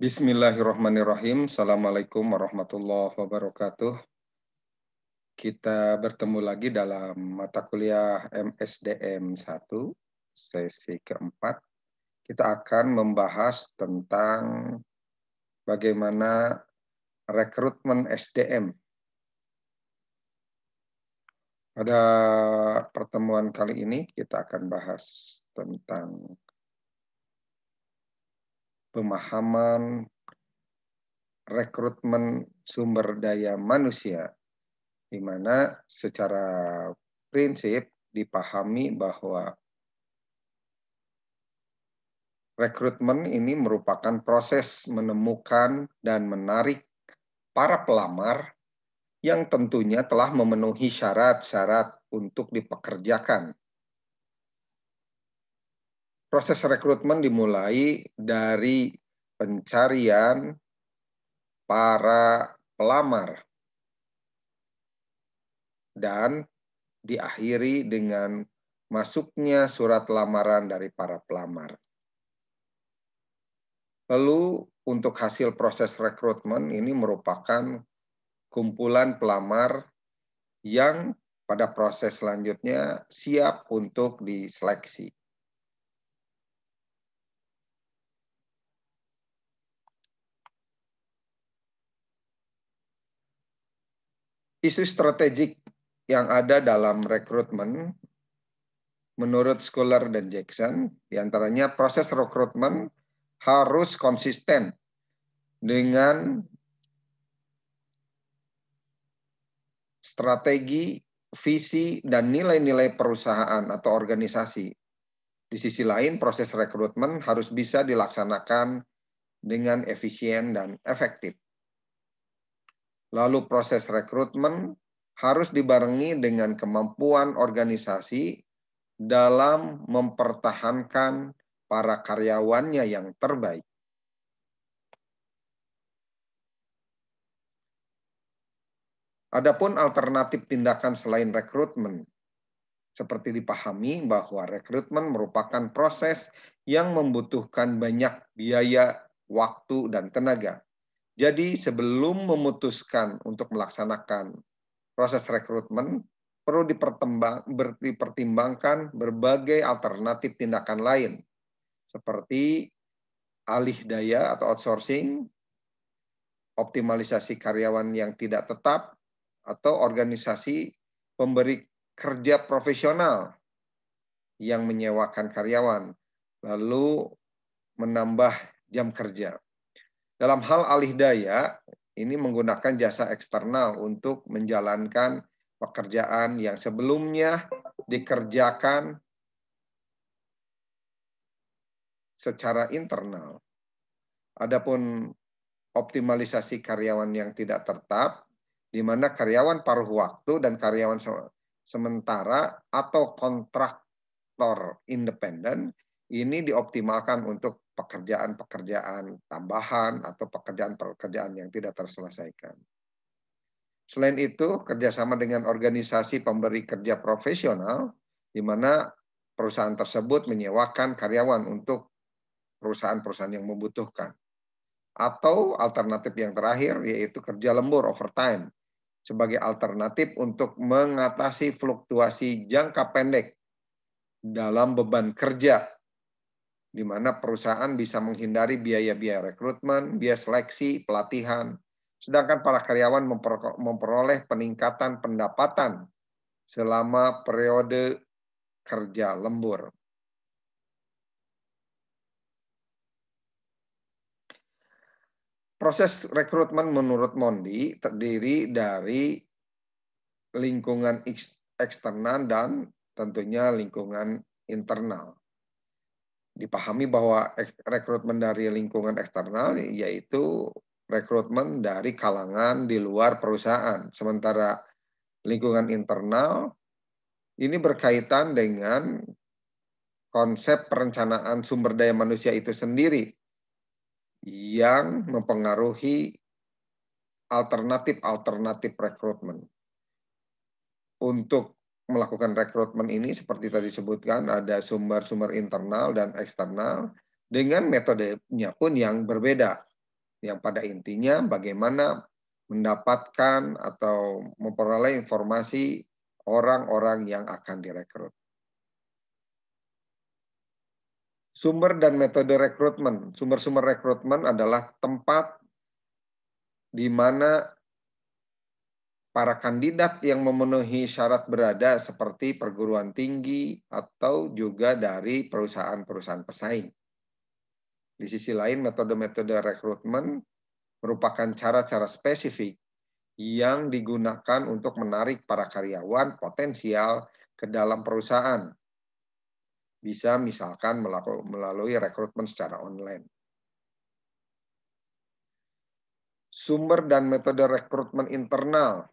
Bismillahirrahmanirrahim. Assalamualaikum warahmatullahi wabarakatuh. Kita bertemu lagi dalam mata kuliah MSDM 1, sesi keempat. Kita akan membahas tentang bagaimana rekrutmen SDM. Pada pertemuan kali ini kita akan bahas tentang pemahaman rekrutmen sumber daya manusia, di mana secara prinsip dipahami bahwa rekrutmen ini merupakan proses menemukan dan menarik para pelamar yang tentunya telah memenuhi syarat-syarat untuk dipekerjakan. Proses rekrutmen dimulai dari pencarian para pelamar dan diakhiri dengan masuknya surat lamaran dari para pelamar. Lalu untuk hasil proses rekrutmen ini merupakan kumpulan pelamar yang pada proses selanjutnya siap untuk diseleksi. Isu strategik yang ada dalam rekrutmen menurut Schuller dan Jackson, diantaranya proses rekrutmen harus konsisten dengan strategi, visi, dan nilai-nilai perusahaan atau organisasi. Di sisi lain, proses rekrutmen harus bisa dilaksanakan dengan efisien dan efektif. Lalu proses rekrutmen harus dibarengi dengan kemampuan organisasi dalam mempertahankan para karyawannya yang terbaik. Adapun alternatif tindakan selain rekrutmen, seperti dipahami bahwa rekrutmen merupakan proses yang membutuhkan banyak biaya, waktu, dan tenaga. Jadi sebelum memutuskan untuk melaksanakan proses rekrutmen, perlu dipertimbangkan berbagai alternatif tindakan lain, seperti alih daya atau outsourcing, optimalisasi karyawan yang tidak tetap, atau organisasi pemberi kerja profesional yang menyewakan karyawan, lalu menambah jam kerja. Dalam hal alih daya, ini menggunakan jasa eksternal untuk menjalankan pekerjaan yang sebelumnya dikerjakan secara internal. Adapun optimalisasi karyawan yang tidak tetap, di mana karyawan paruh waktu dan karyawan sementara atau kontraktor independen ini dioptimalkan untuk pekerjaan-pekerjaan tambahan atau pekerjaan-pekerjaan yang tidak terselesaikan. Selain itu, kerjasama dengan organisasi pemberi kerja profesional, di mana perusahaan tersebut menyewakan karyawan untuk perusahaan-perusahaan yang membutuhkan. Atau alternatif yang terakhir yaitu kerja lembur overtime sebagai alternatif untuk mengatasi fluktuasi jangka pendek dalam beban kerja, di mana perusahaan bisa menghindari biaya-biaya rekrutmen, biaya seleksi, pelatihan, sedangkan para karyawan memperoleh peningkatan pendapatan selama periode kerja lembur. Proses rekrutmen menurut Mondi terdiri dari lingkungan eksternal dan tentunya lingkungan internal. Dipahami bahwa rekrutmen dari lingkungan eksternal yaitu rekrutmen dari kalangan di luar perusahaan. Sementara lingkungan internal ini berkaitan dengan konsep perencanaan sumber daya manusia itu sendiri yang mempengaruhi alternatif rekrutmen. Untuk melakukan rekrutmen ini seperti tadi disebutkan ada sumber-sumber internal dan eksternal dengan metodenya pun yang berbeda. yang pada intinya bagaimana mendapatkan atau memperoleh informasi orang-orang yang akan direkrut. Sumber dan metode rekrutmen. Sumber-sumber rekrutmen adalah tempat di mana para kandidat yang memenuhi syarat berada seperti perguruan tinggi atau juga dari perusahaan-perusahaan pesaing. Di sisi lain, metode-metode rekrutmen merupakan cara-cara spesifik yang digunakan untuk menarik para karyawan potensial ke dalam perusahaan. Bisa misalkan melalui rekrutmen secara online. Sumber dan metode rekrutmen internal.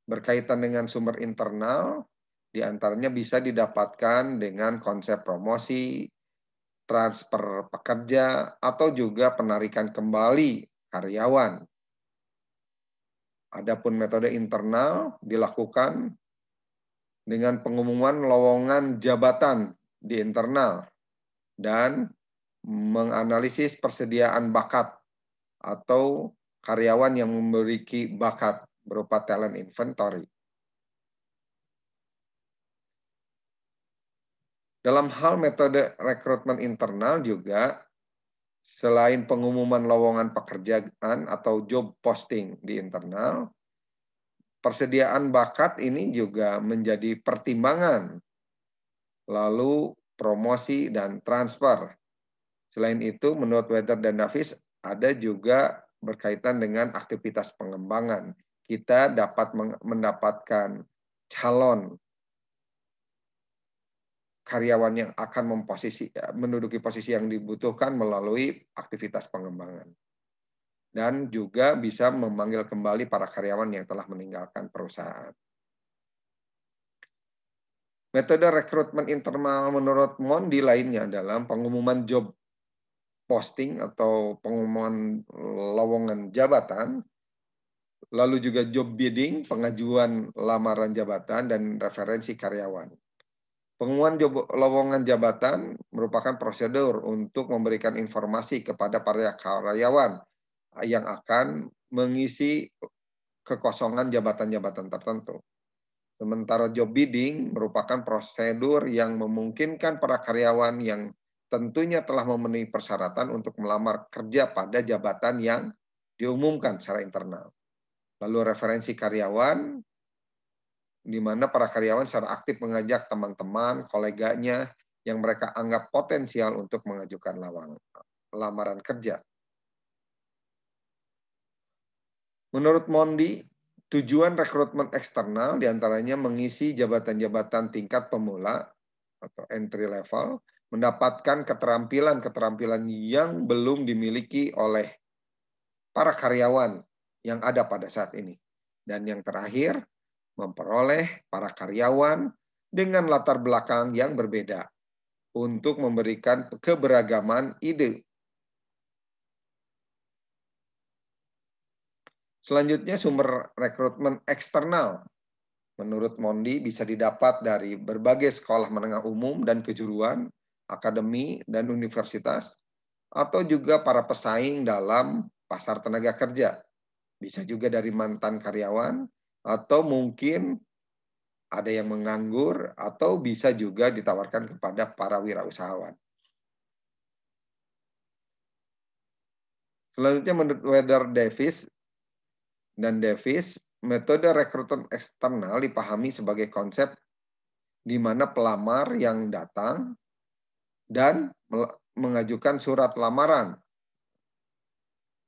Berkaitan dengan sumber internal, diantaranya bisa didapatkan dengan konsep promosi, transfer pekerja, atau juga penarikan kembali karyawan. Adapun metode internal dilakukan dengan pengumuman lowongan jabatan di internal dan menganalisis persediaan bakat atau karyawan yang memiliki bakat berupa talent inventory. Dalam hal metode rekrutmen internal juga, selain pengumuman lowongan pekerjaan atau job posting di internal, persediaan bakat ini juga menjadi pertimbangan. Lalu promosi dan transfer. Selain itu, menurut Weather dan Davis, ada juga berkaitan dengan aktivitas pengembangan. Kita dapat mendapatkan calon karyawan yang akan menduduki posisi yang dibutuhkan melalui aktivitas pengembangan. Dan juga bisa memanggil kembali para karyawan yang telah meninggalkan perusahaan. Metode rekrutmen internal menurut Mondi lainnya adalah pengumuman job posting atau pengumuman lowongan jabatan, lalu juga job bidding, pengajuan lamaran jabatan, dan referensi karyawan. Pengumuman lowongan jabatan merupakan prosedur untuk memberikan informasi kepada para karyawan yang akan mengisi kekosongan jabatan-jabatan tertentu. Sementara job bidding merupakan prosedur yang memungkinkan para karyawan yang tentunya telah memenuhi persyaratan untuk melamar kerja pada jabatan yang diumumkan secara internal. Lalu referensi karyawan, di mana para karyawan secara aktif mengajak teman-teman, koleganya yang mereka anggap potensial untuk mengajukan lamaran kerja. Menurut Mondi, tujuan rekrutmen eksternal diantaranya mengisi jabatan-jabatan tingkat pemula atau entry level, mendapatkan keterampilan-keterampilan yang belum dimiliki oleh para karyawan yang ada pada saat ini. Dan yang terakhir, memperoleh para karyawan dengan latar belakang yang berbeda untuk memberikan keberagaman ide. Selanjutnya, sumber rekrutmen eksternal. Menurut Mondi bisa didapat dari berbagai sekolah menengah umum dan kejuruan, akademi, dan universitas, atau juga para pesaing dalam pasar tenaga kerja. Bisa juga dari mantan karyawan, atau mungkin ada yang menganggur, atau bisa juga ditawarkan kepada para wirausahawan. Selanjutnya menurut Weather dan Davis, metode rekrutmen eksternal dipahami sebagai konsep di mana pelamar yang datang dan mengajukan surat lamaran.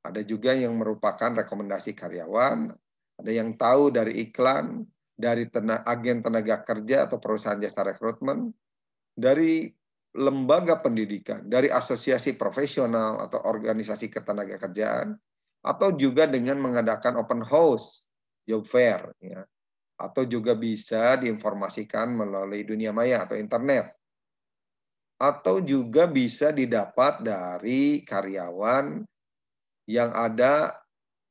Ada juga yang merupakan rekomendasi karyawan, ada yang tahu dari iklan, dari agen tenaga kerja atau perusahaan jasa rekrutmen, dari lembaga pendidikan, dari asosiasi profesional atau organisasi ketenaga kerjaan, atau juga dengan mengadakan open house, job fair, ya. Atau juga bisa diinformasikan melalui dunia maya atau internet. Atau juga bisa didapat dari karyawan yang ada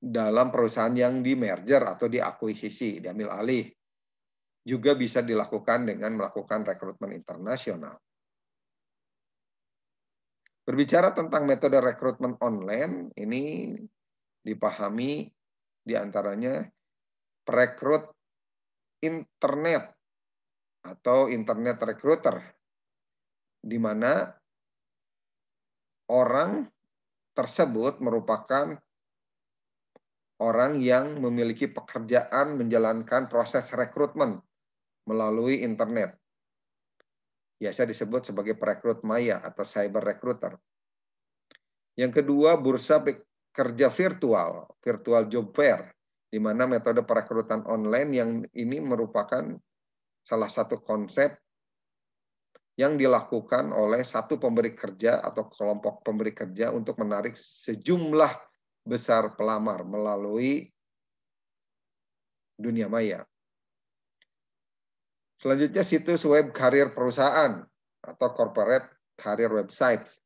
dalam perusahaan yang di-merger atau diakuisisi, diambil alih. Juga bisa dilakukan dengan melakukan rekrutmen internasional. Berbicara tentang metode rekrutmen online, ini dipahami diantaranya perekrut internet atau internet recruiter, di mana orang tersebut merupakan orang yang memiliki pekerjaan menjalankan proses rekrutmen melalui internet. Biasa disebut sebagai perekrut maya atau cyber recruiter. Yang kedua, bursa kerja virtual, virtual job fair, di mana metode perekrutan online yang ini merupakan salah satu konsep yang dilakukan oleh satu pemberi kerja atau kelompok pemberi kerja untuk menarik sejumlah besar pelamar melalui dunia maya. Selanjutnya, situs web karir perusahaan atau corporate career websites.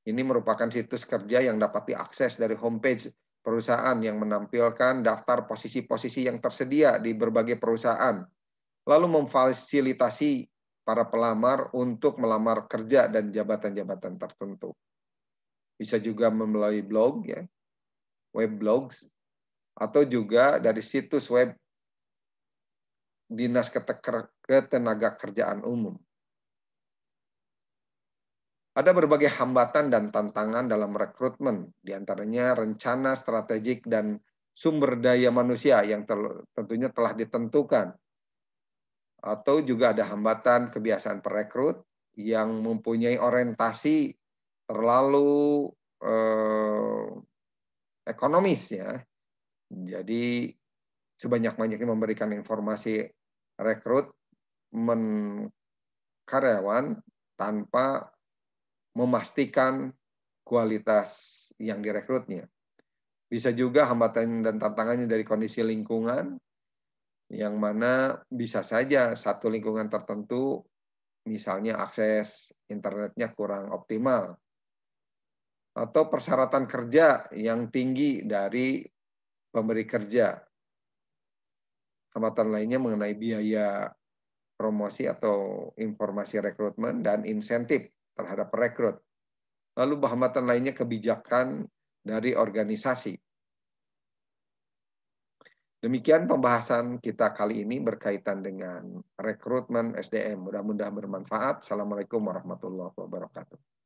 Ini merupakan situs kerja yang dapat diakses dari homepage perusahaan yang menampilkan daftar posisi-posisi yang tersedia di berbagai perusahaan, lalu memfasilitasi para pelamar untuk melamar kerja dan jabatan-jabatan tertentu. Bisa juga melalui blog, ya, web blogs, atau juga dari situs web Dinas Ketenagakerjaan Umum. Ada berbagai hambatan dan tantangan dalam rekrutmen, diantaranya rencana strategik dan sumber daya manusia yang tentunya telah ditentukan. Atau juga ada hambatan kebiasaan perekrut yang mempunyai orientasi terlalu ekonomis, ya. Jadi sebanyak-banyaknya memberikan informasi rekrutmen karyawan tanpa memastikan kualitas yang direkrutnya. Bisa juga hambatan dan tantangannya dari kondisi lingkungan, yang mana bisa saja satu lingkungan tertentu, misalnya akses internetnya kurang optimal, atau persyaratan kerja yang tinggi dari pemberi kerja. Hambatan lainnya mengenai biaya promosi atau informasi rekrutmen dan insentif terhadap perekrut. Lalu hambatan lainnya kebijakan dari organisasi. Demikian pembahasan kita kali ini berkaitan dengan rekrutmen SDM. Mudah-mudahan bermanfaat. Assalamualaikum warahmatullahi wabarakatuh.